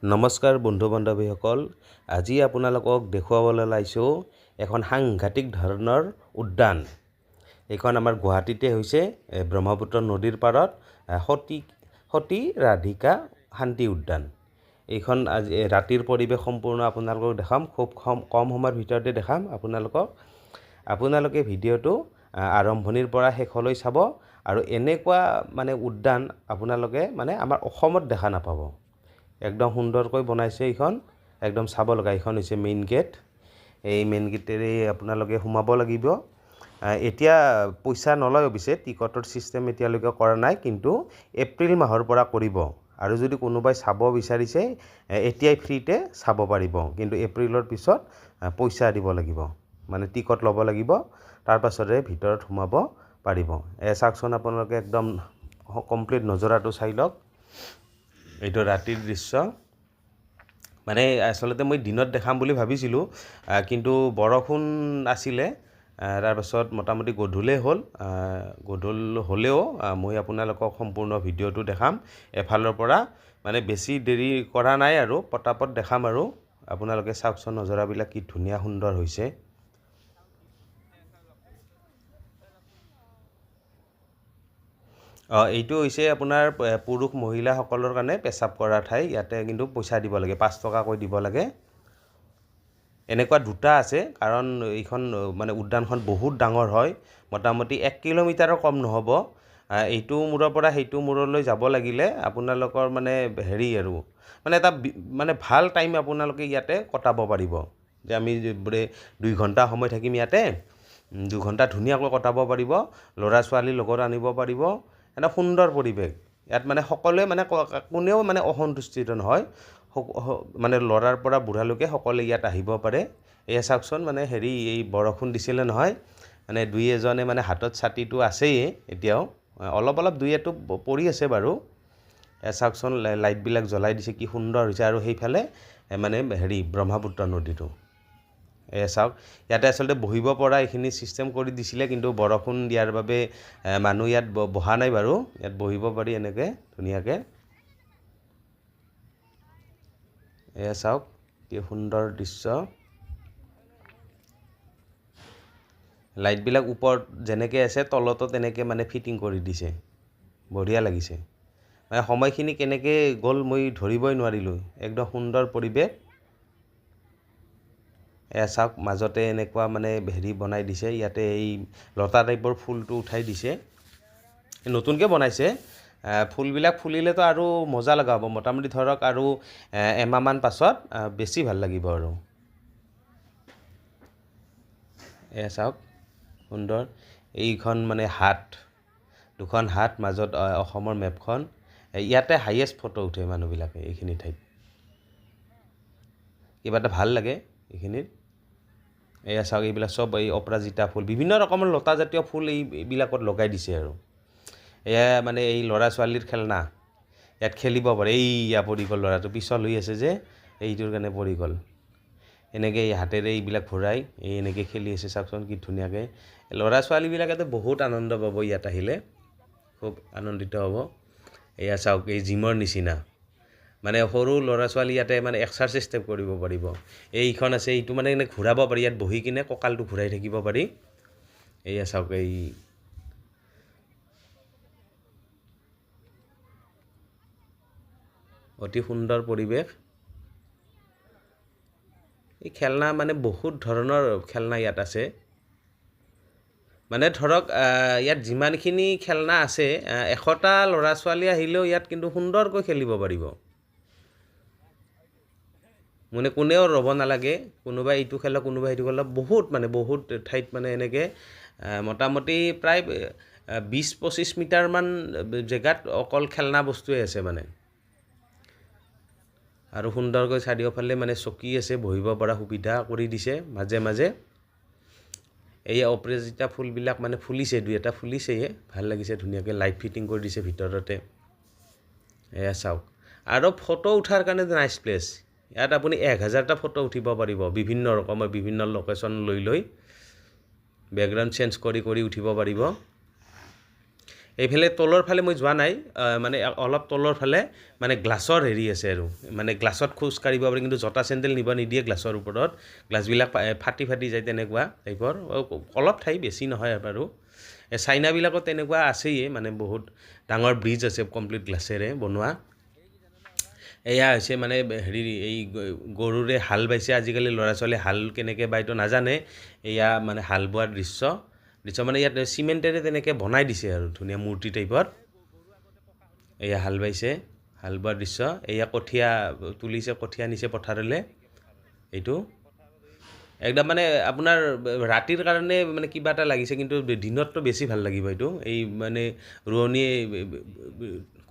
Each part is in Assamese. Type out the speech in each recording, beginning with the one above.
নমস্কাৰ বন্ধু বান্ধৱীসকল, আজি আপোনালোকক দেখুৱাবলৈ লাইছোঁ এখন সাংঘাতিক ধৰণৰ উদ্যান। এইখন আমাৰ গুৱাহাটীতে হৈছে ব্ৰহ্মপুত্ৰ নদীৰ পাৰত সতী ৰাধিকা শান্তি উদ্যান। এইখন আজি ৰাতিৰ পৰিৱেশ সম্পূৰ্ণ আপোনালোকক দেখাম, খুব কম সময়ৰ ভিতৰতে দেখাম আপোনালোকে ভিডিঅ'টো আৰম্ভণিৰ পৰা শেষলৈ চাব আৰু এনেকুৱা উদ্যান আপোনালোকে আমাৰ অসমত দেখা নাপাব। একদম সুন্দৰকৈ বনাইছে এইখন, একদম চাব লগা। এইখন হৈছে মেইন গেট। এই মেইন গেটেৰে আপোনালোকে সোমাব লাগিব। এতিয়া পইচা নলয়, অৱশ্যে টিকটৰ চিষ্টেম এতিয়ালৈকে কৰা নাই, কিন্তু এপ্ৰিল মাহৰ পৰা কৰিব। আৰু যদি কোনোবাই চাব বিচাৰিছে এতিয়াই ফ্ৰীতে চাব পাৰিব, কিন্তু এপ্ৰিলৰ পিছত পইচা দিব লাগিব, টিকট ল'ব লাগিব, তাৰ পাছতে ভিতৰত সোমাব পাৰিব। চাওকচোন আপোনালোকে একদম কমপ্লিট নজৰাটো চাই লওক। এইটো ৰাতিৰ দৃশ্য। আচলতে মই দিনত দেখাম বুলি ভাবিছিলোঁ, কিন্তু বৰষুণ আছিলে। তাৰপাছত মোটামুটি গধূলেই হ'ল। গধূল হ'লেও মই আপোনালোকক সম্পূৰ্ণ ভিডিঅ'টো দেখাম এফালৰ পৰা। বেছি দেৰি কৰা নাই আৰু পটাপট দেখাম আৰু। আপোনালোকে চাওকচোন নজৰাবিলাক কি ধুনীয়া সুন্দৰ হৈছে। এইটো হৈছে আপোনাৰ পুৰুষ মহিলাসকলৰ কাৰণে পেচাব কৰা ঠাই। ইয়াতে কিন্তু পইচা দিব লাগে, 5 টকাকৈ দিব লাগে। এনেকুৱা দুটা আছে, কাৰণ এইখন উদ্যানখন বহুত ডাঙৰ হয়। মোটামুটি 1 কিলোমিটাৰৰ কম নহ'ব। এইটো মূৰৰ পৰা সেইটো মূৰলৈ যাব লাগিলে আপোনালোকৰ আৰু এটা ভাল টাইম আপোনালোকে ইয়াতে কটাব পাৰিব। যে আমি 2 ঘণ্টা সময় থাকিম ইয়াতে, 2 ঘণ্টা ধুনীয়াকৈ কটাব পাৰিব। ল'ৰা ছোৱালীৰ লগত আনিব পাৰিব। এটা সুন্দৰ পৰিৱেশ। ইয়াত সকলোৱে কোনেও অসন্তুষ্টিত নহয়। ল'ৰাৰ পৰা বুঢ়ালৈকে সকলোৱে ইয়াত আহিব পাৰে। এয়া চাওকচোন, এই বৰষুণ দিছিলে নহয়, দুই এজনে হাতত ছাতিটো আছেই এতিয়াও, অলপ দুই এটো পৰি আছে বাৰু। এয়া চাওকচোন, লাইটবিলাক জ্বলাই দিছে, কি সুন্দৰ হৈছে। আৰু সেইফালে ব্ৰহ্মপুত্ৰ নদীটো। এয়া চাওক, ইয়াতে আচলতে বহিব পৰা এইখিনি ছিষ্টেম কৰি দিছিলে, কিন্তু বৰষুণ দিয়াৰ বাবে মানুহ ইয়াত বহা নাই বাৰু। ইয়াত বহিব পাৰি এনেকৈ ধুনীয়াকৈ। এয়া চাওক, কি সুন্দৰ দৃশ্য। লাইটবিলাক ওপৰত যেনেকৈ আছে তলতো তেনেকৈ ফিটিং কৰি দিছে। বঢ়িয়া লাগিছে। সময়খিনি কেনেকৈ গ'ল মই ধৰিবই নোৱাৰিলোঁ। একদম সুন্দৰ পৰিৱেশ। এয়া চাওক, মাজতে এনেকুৱা বনাই দিছে। ইয়াতে এই লতা টাইপৰ ফুলটো উঠাই দিছে। নতুনকৈ বনাইছে। ফুলবিলাক ফুলিলেতো আৰু মজা লগা হ'ব। মোটামুটি ধৰক আৰু এমাহমান পাছত বেছি ভাল লাগিব আৰু। এয়া চাওক, সুন্দৰ। এইখন দুখন হাত, মাজত অসমৰ মেপখন। ইয়াতে হাইয়েষ্ট ফটো উঠে মানুহবিলাকে এইখিনি ঠাইত। কিবা এটা ভাল লাগে এইখিনিত। এয়া চাওক, এইবিলাক চব এই অপৰাজিতা ফুল, বিভিন্ন ৰকমৰ লতাজাতীয় ফুল এইবিলাকত লগাই দিছে আৰু। এয়া এই ল'ৰা ছোৱালীৰ খেলনা। ইয়াত খেলিব পাৰে। এইয়া পৰি গ'ল ল'ৰাটো, পিছল হৈ আছে যে, এইটোৰ কাৰণে পৰি গ'ল। এনেকৈ হাতেৰে এইবিলাক ঘূৰাই এনেকৈ খেলি আছে। চাওকচোন কি ধুনীয়াকৈ। ল'ৰা ছোৱালীবিলাকেতো বহুত আনন্দ পাব ইয়াত আহিলে, খুব আনন্দিত হ'ব। এয়া চাওক, এই জিমৰ নিচিনা। সৰু ল'ৰা ছোৱালী ইয়াতে এক্সাৰচাইজ টাইপ কৰিব পাৰিব। এইখন আছে, এইটো এনে ঘূৰাব পাৰি। ইয়াত বহি কিনে কঁকালটো ঘূৰাই থাকিব পাৰি। এয়া চাওক, এই অতি সুন্দৰ পৰিৱেশ। এই খেলনা বহুত ধৰণৰ খেলনা ইয়াত আছে। ধৰক ইয়াত যিমানখিনি খেলনা আছে, 100টা ল'ৰা ছোৱালী আহিলেও ইয়াত কিন্তু সুন্দৰকৈ খেলিব পাৰিব। কোনেও ৰ'ব নালাগে। কোনোবাই এইটো খেলক, কোনোবাই সেইটো খেলক। বহুত ঠাইত এনেকৈ মোটামুটি প্ৰায় 20-25 মিটাৰমান জেগাত অকল খেলনা বস্তুৱে আছে আৰু সুন্দৰকৈ চাৰিওফালে চকী আছে, বহিব পৰা সুবিধা কৰি দিছে মাজে মাজে। এই অপৰাজিতা ফুলবিলাক ফুলিছে, 2-এটা ফুলিছেয়ে, ভাল লাগিছে। ধুনীয়াকৈ লাইট ফিটিং কৰি দিছে ভিতৰতে। এয়া চাওক। আৰু ফটো উঠাৰ কাৰণে নাইচ প্লেচ। ইয়াত আপুনি 1000টা ফটো উঠিব পাৰিব, বিভিন্ন ৰকমৰ, বিভিন্ন লোকেশ্যন লৈ। বেকগ্ৰাউণ্ড চেঞ্জ কৰি উঠিব পাৰিব। এইফালে তলৰ ফালে মই যোৱা নাই, মানে অলপ তলৰ ফালে মানে গ্লাছৰ হেৰি আছে আৰু মানে গ্লাছত খোজ কাঢ়িব পাৰি, কিন্তু জোতা চেণ্ডেল নিব নিদিয়ে গ্লাছৰ ওপৰত, গ্লাছবিলাক ফাটি যায় তেনেকুৱা টাইপৰ, অলপ ঠাই বেছি নহয় বাৰু। চাইনাবিলাকত তেনেকুৱা আছেই, মানে বহুত ডাঙৰ ব্ৰিজ আছে কমপ্লিট গ্লাছেৰে বনোৱা। এয়া হৈছে মানে হেৰি এই গৰুৰে হাল বাইছে, আজিকালি ল'ৰা ছোৱালীয়ে হাল কেনেকৈ বাইতো নাজানে, এয়া মানে হাল বোৱাৰ দৃশ্য মানে ইয়াত চিমেণ্টেৰে তেনেকৈ বনাই দিছে আৰু ধুনীয়া মূৰ্তি টাইপত। এয়া হাল বাইছে, হাল বোৱাৰ দৃশ্য। এয়া কঠীয়া তুলিছে, কঠীয়া নিছে পথাৰলৈ। এইটো একদম মানে আপোনাৰ ৰাতিৰ কাৰণে মানে কিবা এটা লাগিছে, কিন্তু দিনততো বেছি ভাল লাগিব এইটো। এই মানে ৰোৱনীয়ে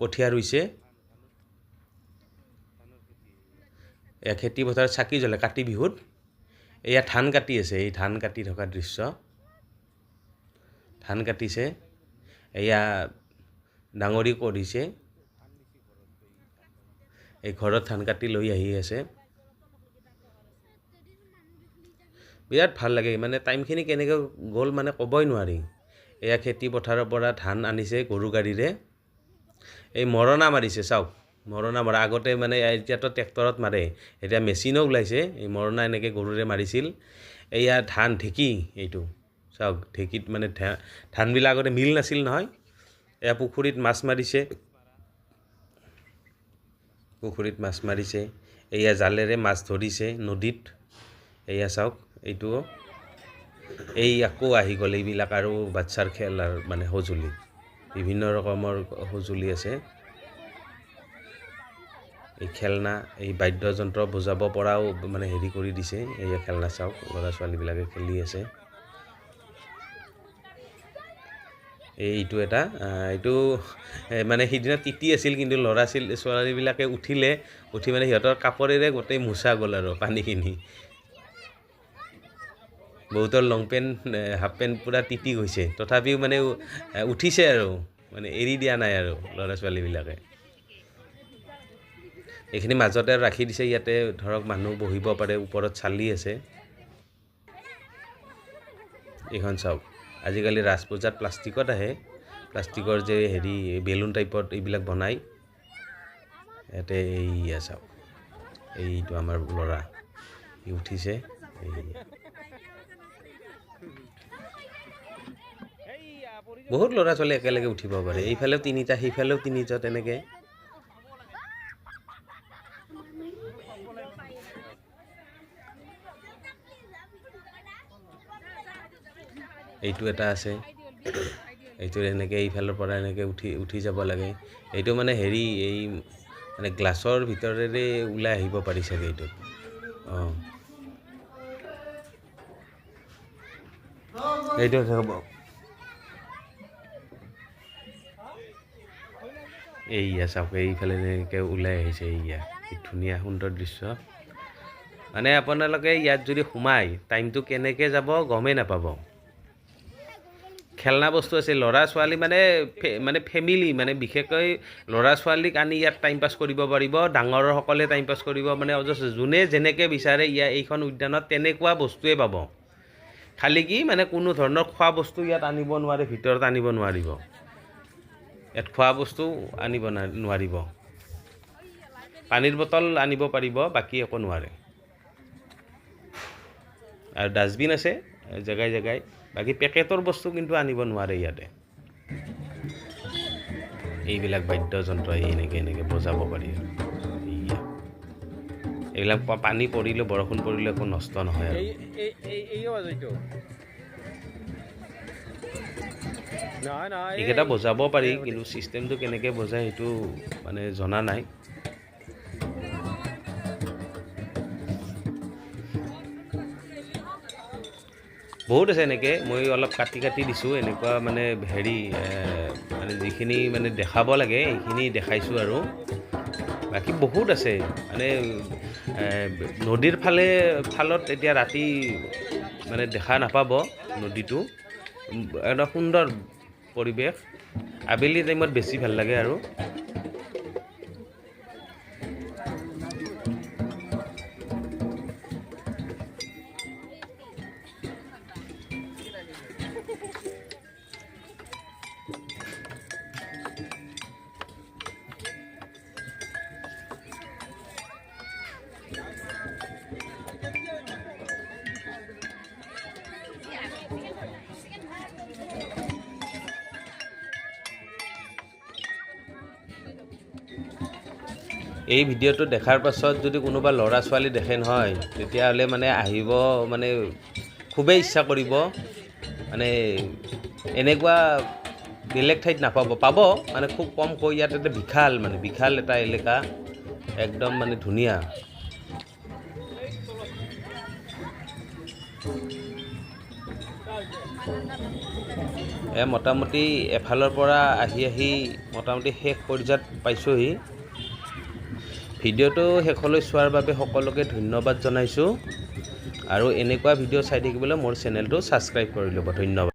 কঠীয়া ৰুইছে, এয়া খেতি পথাৰত চাকি জ্বলে কাতি বিহুত। এয়া ধান কাটি আছে, এই ধান কাটি থকা দৃশ্য, ধান কাটিছে। এয়া ডাঙৰি কৰিছে, এই ঘৰত ধান কাটি লৈ আহি আছে। বিৰাট ভাল লাগে, মানে টাইমখিনি কেনেকৈ গ'ল মানে ক'বই নোৱাৰি। এয়া খেতি পথাৰৰ পৰা ধান আনিছে গৰু গাড়ীৰে, এই মৰণা মাৰিছে চাওক, মৰণা মৰা। আগতে মানে এতিয়াতো ট্ৰেক্টৰত মাৰে, এতিয়া মেচিনো ওলাইছে। এই মৰণা এনেকৈ গৰুৰে মাৰিছিল। এয়া ধান ঢেঁকী, এইটো চাওক ঢেঁকীত মানে ধানবিলাক আগতে মিল নাছিল নহয়। এয়া পুখুৰীত মাছ মাৰিছে, পুখুৰীত মাছ মাৰিছে। এয়া জালেৰে মাছ ধৰিছে নদীত, এয়া চাওক। এইটো এই আকৌ আহি গ'ল এইবিলাক আৰু বাচ্ছাৰ খেলাৰ মানে সঁজুলি, বিভিন্ন ৰকমৰ সঁজুলি আছে। এই খেলনা, এই বাদ্যযন্ত্ৰ বজাব পৰাও মানে হেৰি কৰি দিছে। এয়া খেলনা চাওক, ল'ৰা ছোৱালীবিলাকে খেলি আছে। এইটো এটা এইটো মানে সিদিনা তিতি আছিল, কিন্তু ল'ৰা ছোৱালীবিলাকে উঠি মানে সিহঁতৰ কাপোৰেৰে গোটেই মোচা গ'ল আৰু পানীখিনি। বহুতৰ লং পেণ্ট হাফ পেণ্ট পূৰা তিতি গৈছে, তথাপিও মানে উঠিছে আৰু মানে এৰি দিয়া নাই আৰু ল'ৰা ছোৱালীবিলাকে। এইখিনি মাজতে ৰাখি দিছে, ইয়াতে ধৰক মানুহ বহিব পাৰে, ওপৰত চালি আছে। এইখন চাওক, আজিকালি ৰাজ পূজাত প্লাষ্টিকত আহে, প্লাষ্টিকৰ যে হেৰি বেলুন টাইপত এইবিলাক বনায়। ইয়াতে এইয়া চাওক, এইটো আমাৰ ল'ৰা ই উঠিছে। বহুত ল'ৰা ছোৱালী একেলগে উঠিব পাৰে, এইফালেও তিনিটা সেইফালেও তিনিটা, তেনেকৈ। এইটো এটা আছে, এইটো এনেকৈ এইফালৰ পৰা এনেকৈ উঠি যাব লাগে। এইটো মানে হেৰি এই মানে গ্লাছৰ ভিতৰেৰে ওলাই আহিব পাৰি চাগে এইটোত। অঁ, এইটো হ'ব। এইয়া চাওক, এইফালে এনেকৈ ওলাই আহিছে। এইয়া কি ধুনীয়া সুন্দৰ দৃশ্য। মানে আপোনালোকে ইয়াত যদি সোমায়, টাইমটো কেনেকৈ যাব গমেই নাপাব। খেলনা বস্তু আছে, ল'ৰা ছোৱালী মানে ফেমিলি, মানে বিশেষকৈ ল'ৰা ছোৱালীক আনি ইয়াত টাইম পাছ কৰিব পাৰিব, ডাঙৰসকলে টাইম পাছ কৰিব, মানে যোনে যেনেকৈ বিচাৰে এইখন উদ্যানত তেনেকুৱা বস্তুৱে পাব। খালি কি মানে কোনো ধৰণৰ খোৱা বস্তু ইয়াত আনিব নোৱাৰে, ভিতৰত আনিব নোৱাৰিব। ইয়াত খোৱা বস্তু আনিব নোৱাৰিব, পানীৰ বটল আনিব পাৰিব, বাকী একো নোৱাৰে। আৰু ডাষ্টবিন আছে জেগাই জেগাই, বাকী পেকেটৰ বস্তু কিন্তু আনিব নোৱাৰে ইয়াতে। এইবিলাক বাদ্যযন্ত্ৰ এনেকৈ বজাব পাৰি। এইবিলাক পানী পৰিলে, বৰষুণ পৰিলে একো নষ্ট নহয় আৰু। এইকেইটা বজাব পাৰি, কিন্তু চিষ্টেমটো কেনেকৈ বজায় সেইটো মানে জনা নাই। বহুত আছে এনেকৈ, মই অলপ কাটি দিছোঁ। এনেকুৱা মানে হেৰি মানে যিখিনি মানে দেখাব লাগে সেইখিনি দেখাইছোঁ আৰু বাকী বহুত আছে। মানে নদীৰ ফালত এতিয়া ৰাতি মানে দেখা নাপাব নদীটো, এটা সুন্দৰ পৰিৱেশ। আবেলি টাইমত বেছি ভাল লাগে আৰু। এই ভিডিঅ'টো দেখাৰ পাছত যদি কোনোবা ল'ৰা ছোৱালী দেখে নহয় তেতিয়াহ'লে মানে আহিব মানে খুবেই ইচ্ছা কৰিব মানে এনেকুৱা বেলেগ ঠাইত নাপাব পাব মানে খুব কমকৈ ইয়াত এটা বিশাল এটা এলেকা একদম মানে ধুনীয়া মোটামুটি এফালৰ পৰা আহি মোটামুটি শেষ পৰ্যায়ত পাইছোঁহি ভিডিঅ'টো শেষলৈ চোৱাৰ বাবে সকলোকে ধন্যবাদ জনাইছোঁ আৰু এনেকুৱা ভিডিঅ' চাই থাকিবলৈ মোৰ চেনেলটো ছাবস্ক্ৰাইব কৰি ল'ব ধন্যবাদ